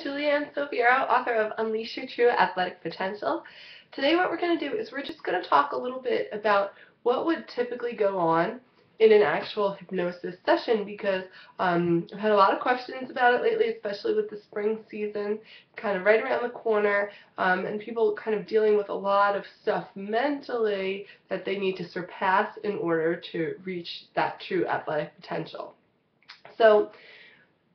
Julianne Sofiero, author of Unleash Your True Athletic Potential. Today what we're going to do is we're just going to talk a little bit about what would typically go on in an actual hypnosis session, because I've had a lot of questions about it lately, especially with the spring season kind of right around the corner, and people kind of dealing with a lot of stuff mentally that they need to surpass in order to reach that true athletic potential. So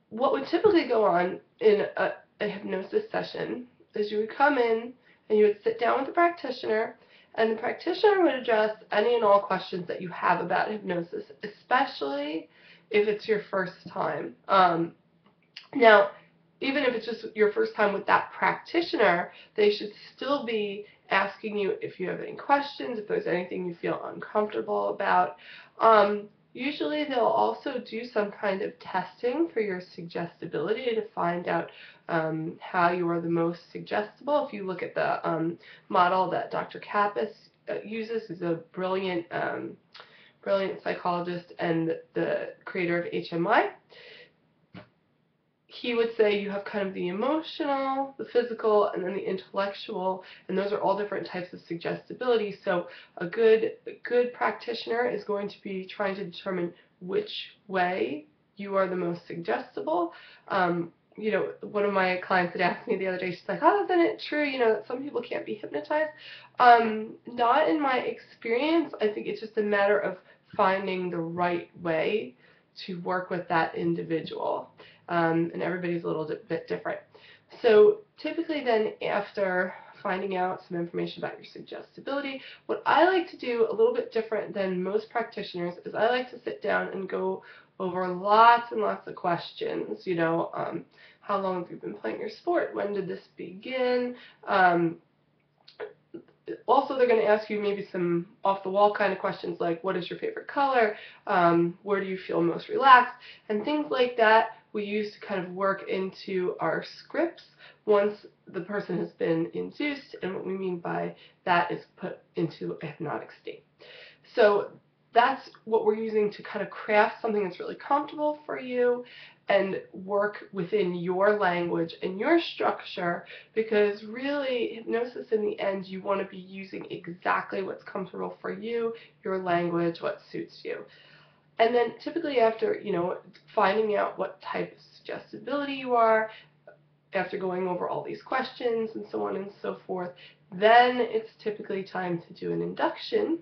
what would typically go on in a hypnosis session is you would come in and you would sit down with the practitioner, and the practitioner would address any and all questions that you have about hypnosis, especially if it's your first time. Now, even if it's just your first time with that practitioner, they should still be asking you if you have any questions, if there's anything you feel uncomfortable about. Usually they'll also do some kind of testing for your suggestibility to find out how you are the most suggestible. If you look at the model that Dr. Kappas uses, who's a brilliant psychologist and the creator of HMI, he would say you have kind of the emotional, the physical, and then the intellectual, and those are all different types of suggestibility. So a good practitioner is going to be trying to determine which way you are the most suggestible. You know, one of my clients had asked me the other day, she's like, oh, isn't it true, you know, that some people can't be hypnotized? Not in my experience. I think it's just a matter of finding the right way to work with that individual. And everybody's a little bit different. So typically then, after finding out some information about your suggestibility, what I like to do a little bit different than most practitioners is I like to sit down and go over lots and lots of questions. You know, how long have you been playing your sport? When did this begin? Also, they're going to ask you maybe some off-the-wall kind of questions like, what is your favorite color? Where do you feel most relaxed? And things like that we use to kind of work into our scripts once the person has been induced, and what we mean by that is put into a hypnotic state. So that's what we're using to kind of craft something that's really comfortable for you and work within your language and your structure, because really hypnosis in the end, you want to be using exactly what's comfortable for you, your language, what suits you. And then typically after, you know, finding out what type of suggestibility you are, after going over all these questions and so on and so forth, then it's typically time to do an induction.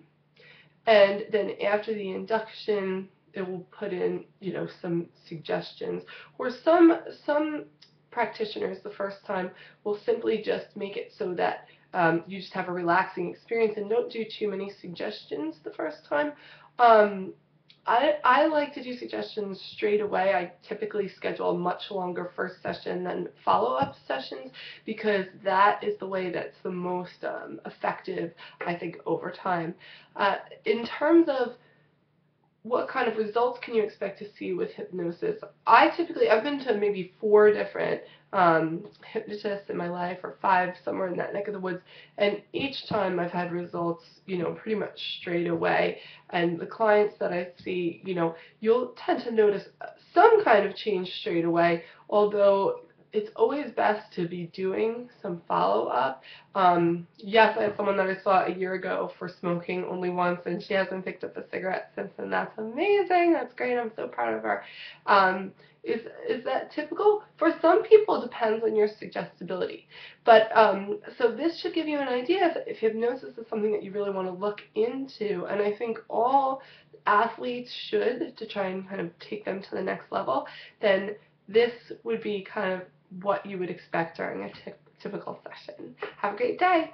And then after the induction, it will put in, you know, some suggestions, or some practitioners the first time will simply just make it so that you just have a relaxing experience and don't do too many suggestions the first time. I like to do suggestions straight away. I typically schedule a much longer first session than follow-up sessions, because that is the way that's the most effective, I think, over time. In terms of what kind of results can you expect to see with hypnosis, I've been to maybe 4 different hypnotists in my life, or 5, somewhere in that neck of the woods, and each time I've had results, you know, pretty much straight away. And the clients that I see, you know, you'll tend to notice some kind of change straight away, although it's always best to be doing some follow-up. Yes, I have someone that I saw a year ago for smoking only once, and she hasn't picked up a cigarette since, and that's amazing. That's great. I'm so proud of her. Is that typical? For some people, it depends on your suggestibility. But so this should give you an idea if hypnosis is something that you really want to look into, and I think all athletes should, to try and kind of take them to the next level, then this would be kind of what you would expect during a typical session. Have a great day.